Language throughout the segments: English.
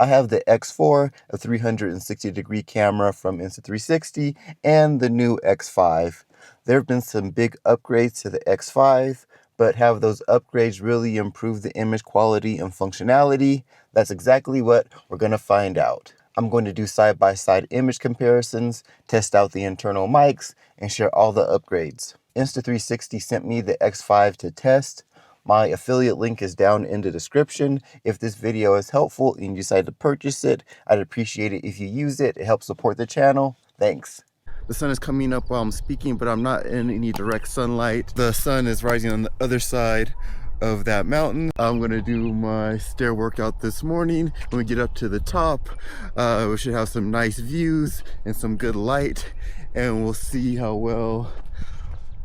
I have the X4, a 360-degree camera from Insta360, and the new X5. There have been some big upgrades to the X5, but have those upgrades really improved the image quality and functionality? That's exactly what we're going to find out. I'm going to do side-by-side image comparisons, test out the internal mics, and share all the upgrades. Insta360 sent me the X5 to test. My affiliate link is down in the description. If this video is helpful and you decide to purchase it, I'd appreciate it if you use it. It helps support the channel. Thanks. The sun is coming up while I'm speaking, but I'm not in any direct sunlight. The sun is rising on the other side of that mountain. I'm gonna do my stair workout this morning. When we get up to the top, we should have some nice views and some good light, and we'll see how well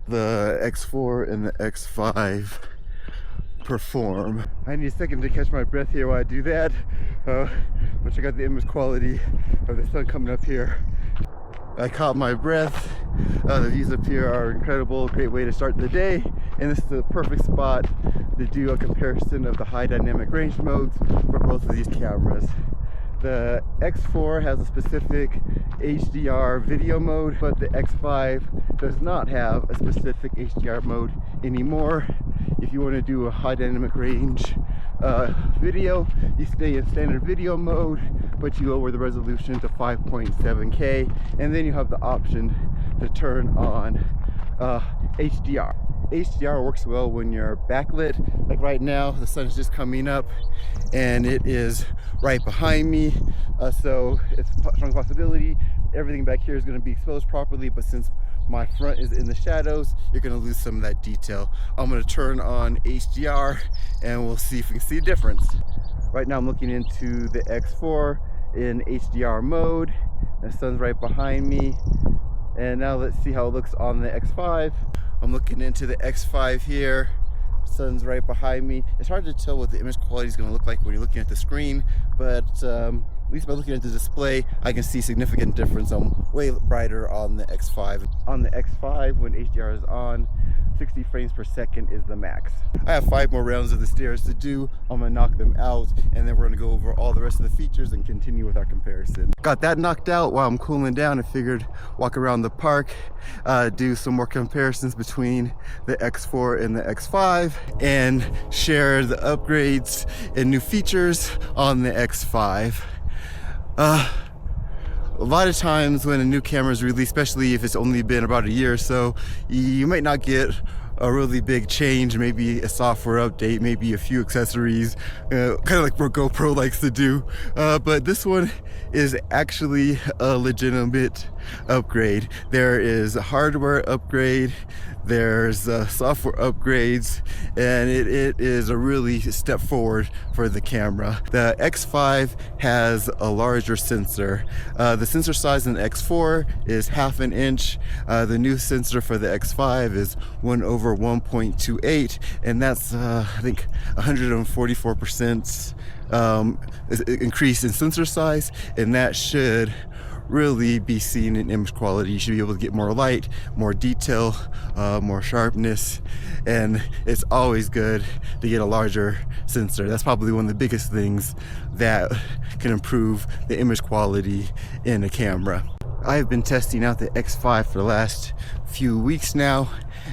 the X4 and the X5 perform. I need a second to catch my breath here while I do that. But check out the image quality of the sun coming up here. I caught my breath. The views up here are incredible. Great way to start the day. And this is the perfect spot to do a comparison of the high dynamic range modes for both of these cameras. The X4 has a specific HDR video mode, but the X5 does not have a specific HDR mode anymore. If you want to do a high dynamic range video, you stay in standard video mode, but you lower the resolution to 5.7K, and then you have the option to turn on HDR. HDR works well when you're backlit. Like right now, the sun is just coming up and it is right behind me, so it's a strong possibility everything back here is going to be exposed properly, but since my front is in the shadows, you're going to lose some of that detail. I'm going to turn on HDR and we'll see if we can see a difference. Right now I'm looking into the X4 in HDR mode. The sun's right behind me, and now let's see how it looks on the X5. I'm looking into the X5 here. Sun's right behind me. It's hard to tell what the image quality is going to look like when you're looking at the screen, but at least by looking at the display, I can see significant difference. I'm way brighter on the X5. On the X5, when HDR is on, 60 frames per second is the max. I have 5 more rounds of the stairs to do. I'm gonna knock them out, and then we're gonna go over all the rest of the features and continue with our comparison. Got that knocked out while I'm cooling down. I figured walk around the park, do some more comparisons between the X4 and the X5, and share the upgrades and new features on the X5. A lot of times when a new camera is released, especially if it's only been about a year or so, you might not get a really big change, maybe a software update, maybe a few accessories, kind of like what GoPro likes to do. But this one is actually a legitimate upgrade. There is a hardware upgrade, there's software upgrades, and it is a really step forward for the camera. The X5 has a larger sensor. The sensor size in the X4 is 1/2 inch. The new sensor for the X5 is 1/1.28, and that's I think 144% increase in sensor size, and that should really be seen in image quality. You should be able to get more light, more detail, more sharpness, and it's always good to get a larger sensor. That's probably one of the biggest things that can improve the image quality in a camera. I have been testing out the X5 for the last few weeks now,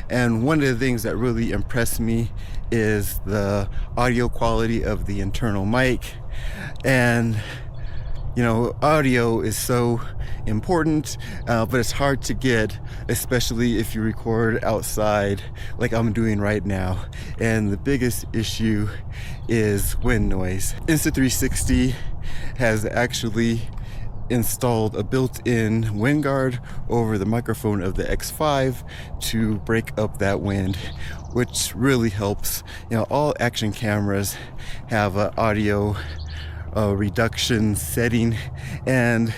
and one of the things that really impressed me is the audio quality of the internal mic. And you know, audio is so important, but it's hard to get, especially if you record outside like I'm doing right now. And the biggest issue is wind noise. Insta360 has actually installed a built-in wind guard over the microphone of the X5 to break up that wind, which really helps. You know, all action cameras have an audio reduction setting, and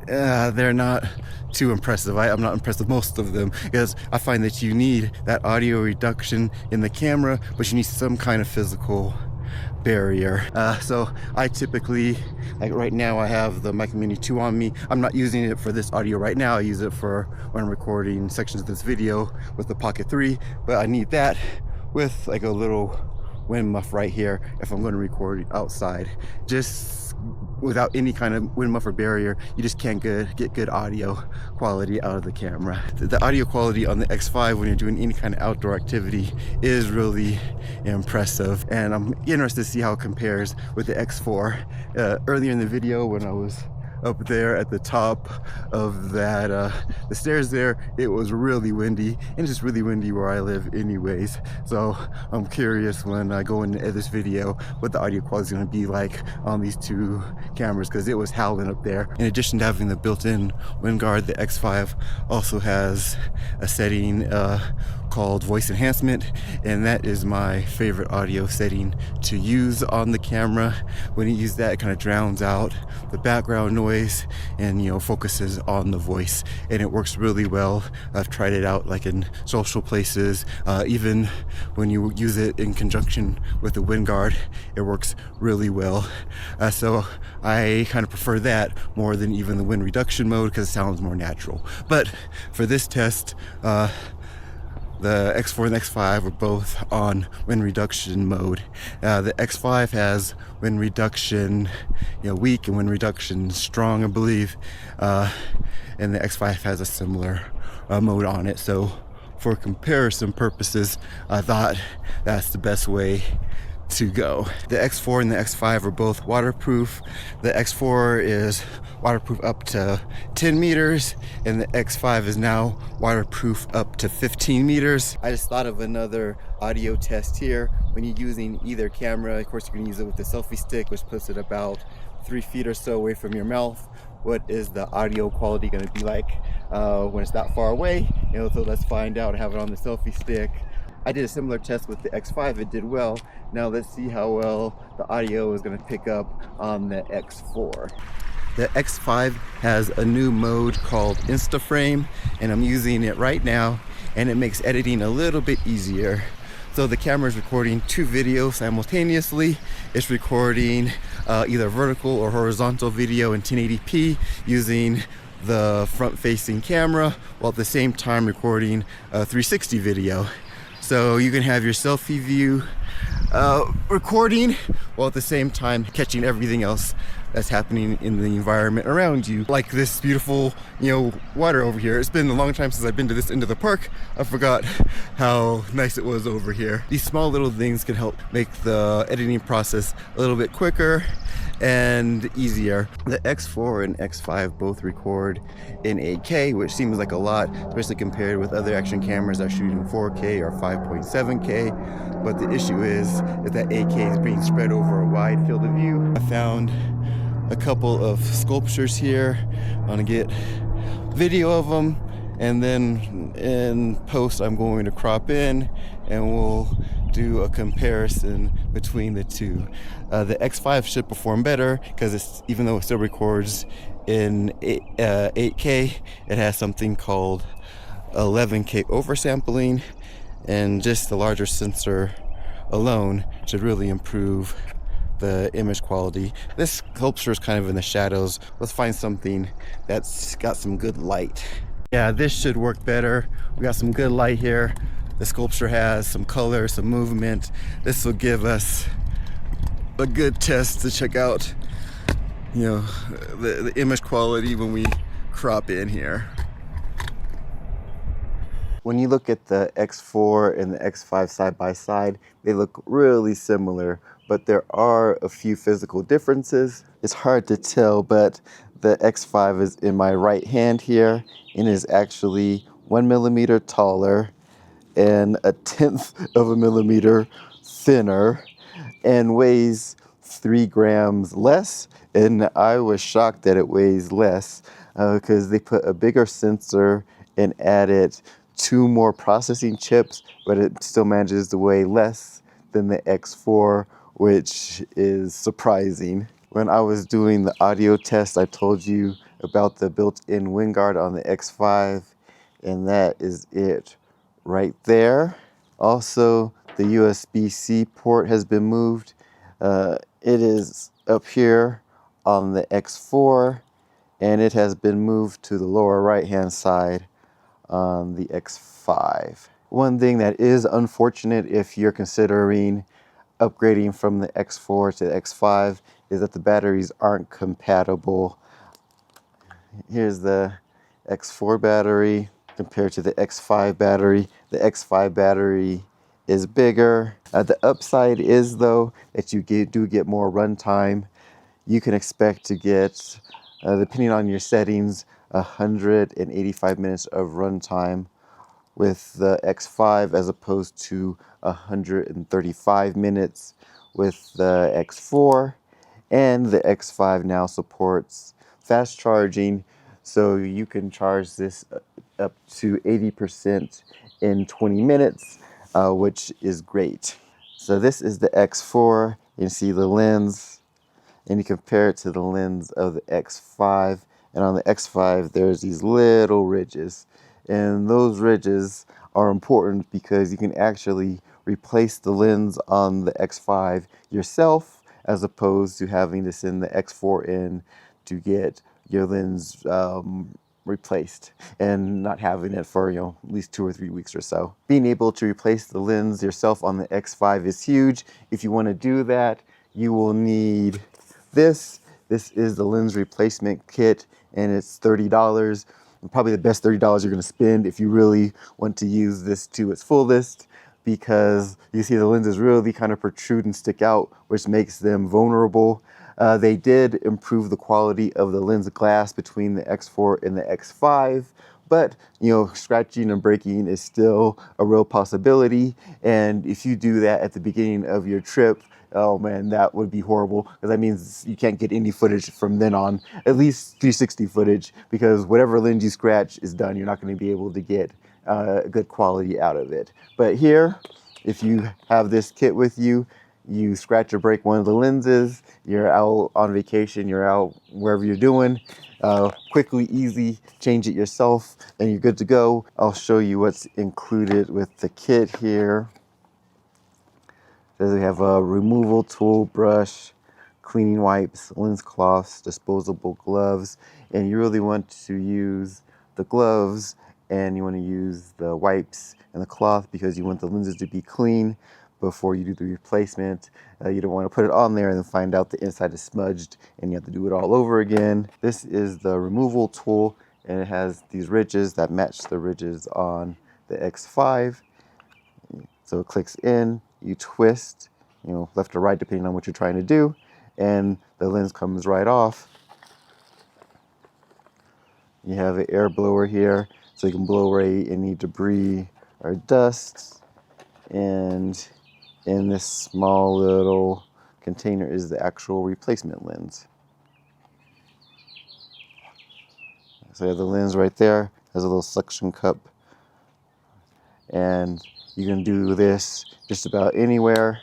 they're not too impressive. I'm not impressed with most of them, because I find that you need that audio reduction in the camera, but you need some kind of physical barrier. So I typically, like right now, I have the Mic Mini 2 on me. I'm not using it for this audio right now. I use it for when I'm recording sections of this video with the Pocket 3, but I need that with like a little wind muff right here if I'm going to record outside. Just without any kind of wind muffler barrier, you just can't get good audio quality out of the camera. The audio quality on the X5 when you're doing any kind of outdoor activity is really impressive, and I'm interested to see how it compares with the X4. Earlier in the video when I was up there at the top of that the stairs there, it was really windy, and it's just really windy where I live anyways, so I'm curious when I go and edit this video what the audio quality is going to be like on these two cameras, because it was howling up there. In addition to having the built-in wind guard, the X5 also has a setting called voice enhancement, and that is my favorite audio setting to use on the camera. When you use that, it kind of drowns out the background noise and, you know, focuses on the voice, and it works really well. I've tried it out like in social places, even when you use it in conjunction with the wind guard, it works really well. So I kind of prefer that more than even the wind reduction mode, because it sounds more natural. But for this test, the X4 and X5 are both on wind reduction mode. The X5 has wind reduction, weak, and wind reduction strong, I believe. And the X5 has a similar mode on it. So for comparison purposes, I thought that's the best way to go. The X4 and the X5 are both waterproof. The X4 is waterproof up to 10 meters, and the X5 is now waterproof up to 15 meters. I just thought of another audio test here. When you're using either camera, of course you can use it with the selfie stick, which puts it about 3 feet or so away from your mouth. What is the audio quality going to be like when it's that far away? So let's find out. I have it on the selfie stick. I did a similar test with the X5, it did well. Now let's see how well the audio is going to pick up on the X4. The X5 has a new mode called Insta360, and I'm using it right now, and it makes editing a little bit easier. So the camera is recording 2 videos simultaneously. It's recording either vertical or horizontal video in 1080p using the front-facing camera, while at the same time recording a 360 video. So you can have your selfie view recording while at the same time catching everything else that's happening in the environment around you. Like this beautiful, water over here. It's been a long time since I've been to this end of the park. I forgot how nice it was over here. These small little things can help make the editing process a little bit quicker and easier. The X4 and X5 both record in 8K, which seems like a lot, especially compared with other action cameras that shoot in 4K or 5.7K. But the issue is that 8K is being spread over a wide field of view. I found a couple of sculptures here. I'm gonna get video of them, and then in post I'm going to crop in and we'll do a comparison between the two. The X5 should perform better because even though it still records in 8K, it has something called 11K oversampling, and just the larger sensor alone should really improve the image quality. This sculpture is kind of in the shadows. Let's find something that's got some good light. Yeah, this should work better. We got some good light here. The sculpture has some color, some movement. This will give us a good test to check out, the image quality when we crop in here. When you look at the X4 and the X5 side by side, they look really similar, but there are a few physical differences. It's hard to tell, but the X5 is in my right hand here and is actually 1 millimeter taller and 1/10 of a millimeter thinner and weighs 3 grams less. And I was shocked that it weighs less because they put a bigger sensor and added 2 more processing chips, but it still manages to weigh less than the X4, which is surprising. When I was doing the audio test, I told you about the built-in wind guard on the X5, and that is it right there. Also, the USB-C port has been moved. It is up here on the X4, and it has been moved to the lower right-hand side on the X5. One thing that is unfortunate if you're considering upgrading from the X4 to the X5 is that the batteries aren't compatible. Here's the X4 battery compared to the X5 battery. The X5 battery is bigger. The upside is, though, that you do get more runtime. You can expect to get, depending on your settings, 185 minutes of runtime with the X5 as opposed to 135 minutes with the X4. And the X5 now supports fast charging, so you can charge this up to 80% in 20 minutes, which is great. So this is the X4. You can see the lens, and you compare it to the lens of the X5. And on the X5, there's these little ridges. And those ridges are important because you can actually replace the lens on the X5 yourself, as opposed to having to send the X4 in to get your lens replaced and not having it for, at least 2 or 3 weeks or so. Being able to replace the lens yourself on the X5 is huge. If you want to do that, you will need this. This is the lens replacement kit, and it's $30. Probably the best $30 you're going to spend if you really want to use this to its fullest, because you see the lenses really kind of protrude and stick out, which makes them vulnerable. They did improve the quality of the lens glass between the X4 and the X5, but scratching and breaking is still a real possibility. And if you do that at the beginning of your trip, oh man, that would be horrible, because that means you can't get any footage from then on, at least 360 footage, because whatever lens you scratch is done. You're not going to be able to get good quality out of it. But here, if you have this kit with you, you scratch or break one of the lenses, you're out on vacation, you're out wherever you're doing, quickly, easy, change it yourself, and you're good to go. I'll show you what's included with the kit here. So we have a removal tool, brush, cleaning wipes, lens cloths, disposable gloves, and you really want to use the gloves and you want to use the wipes and the cloth because you want the lenses to be clean before you do the replacement. You don't want to put it on there and then find out the inside is smudged and you have to do it all over again. This is the removal tool, and it has these ridges that match the ridges on the X5. So it clicks in, you twist, left or right depending on what you're trying to do, and the lens comes right off. You have an air blower here, so you can blow away any debris or dust. And in this small little container is the actual replacement lens. So you have the lens right there, has a little suction cup, and you can do this just about anywhere.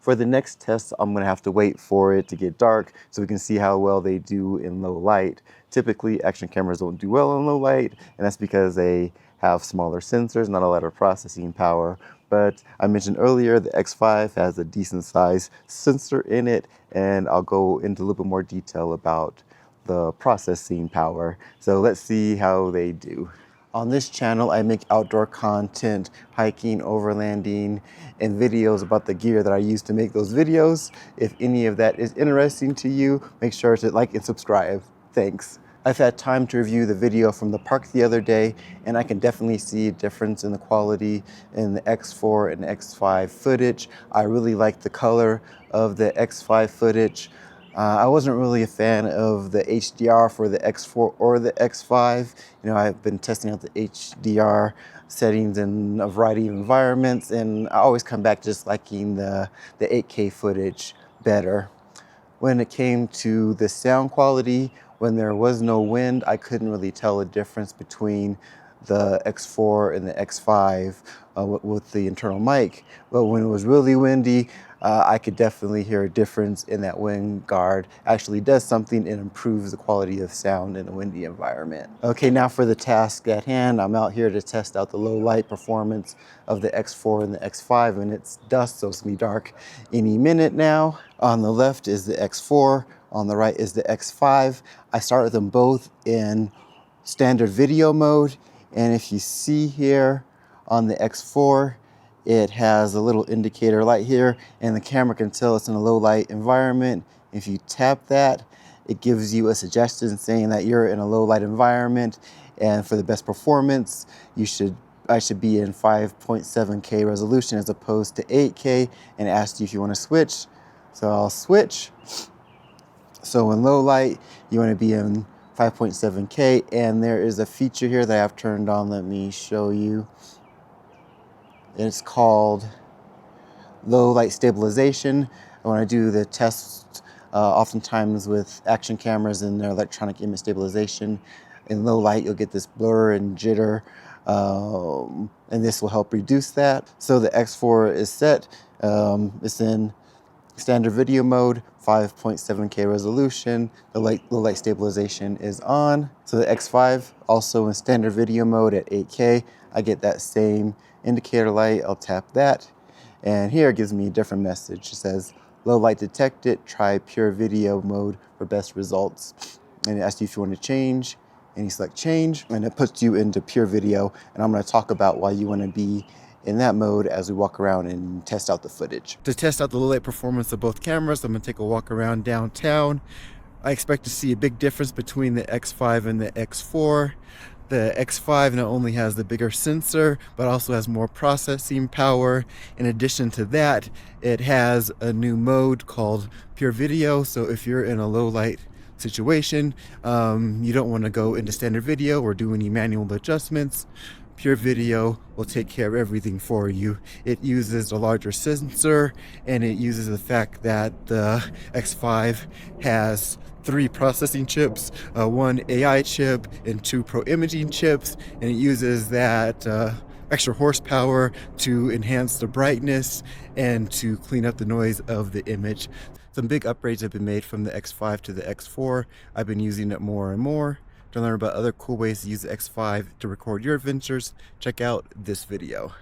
For the next test, I'm gonna have to wait for it to get dark so we can see how well they do in low light. Typically, action cameras don't do well in low light, and that's because they have smaller sensors, not a lot of processing power. But I mentioned earlier, the X5 has a decent size sensor in it, and I'll go into a little bit more detail about the processing power. So let's see how they do. On this channel, I make outdoor content, hiking, overlanding, and videos about the gear that I use to make those videos. If any of that is interesting to you, make sure to like and subscribe. Thanks. I've had time to review the video from the park the other day, and I can definitely see a difference in the quality in the X4 and X5 footage. I really like the color of the X5 footage. I wasn't really a fan of the HDR for the X4 or the X5. I've been testing out the HDR settings in a variety of environments, and I always come back just liking the 8K footage better. When it came to the sound quality, when there was no wind, I couldn't really tell a difference between the X4 and the X5 with the internal mic. But when it was really windy, I could definitely hear a difference in that wind guard. Actually does something and improves the quality of sound in a windy environment. Okay, now for the task at hand. I'm out here to test out the low light performance of the X4 and the X5, and it's dusk, so it's gonna be dark any minute now. On the left is the X4, on the right is the X5. I started them both in standard video mode, and if you see here on the X4, it has a little indicator light here, and the camera can tell it's in a low light environment. If you tap that, it gives you a suggestion saying that you're in a low light environment, and for the best performance, I should be in 5.7K resolution as opposed to 8K, and asks you if you want to switch. So I'll switch. So in low light, you want to be in 5.7K, and there is a feature here that I've turned on. Let me show you. It's called low light stabilization. When I do the test, oftentimes with action cameras and their electronic image stabilization, in low light you'll get this blur and jitter, and this will help reduce that. So the X4 is set. It's in standard video mode, 5.7K resolution. The low light stabilization is on. So the X5 also in standard video mode at 8K. I get that same indicator light. I'll tap that, and here it gives me a different message. It says low light detected, try pure video mode for best results. And it asks you if you want to change, and you select change, and it puts you into pure video. And I'm going to talk about why you want to be in that mode as we walk around and test out the footage. To test out the low light performance of both cameras, I'm going to take a walk around downtown. I expect to see a big difference between the X5 and the X4. The X5 not only has the bigger sensor, but also has more processing power. In addition to that, it has a new mode called Pure Video. So if you're in a low light situation, you don't want to go into standard video or do any manual adjustments, Pure Video will take care of everything for you. It uses a larger sensor, and it uses the fact that the X5 has 3 processing chips, 1 AI chip and 2 pro imaging chips, and it uses that extra horsepower to enhance the brightness and to clean up the noise of the image. Some big upgrades have been made from the X5 to the X4. I've been using it more and more. To learn about other cool ways to use the X5 to record your adventures, check out this video.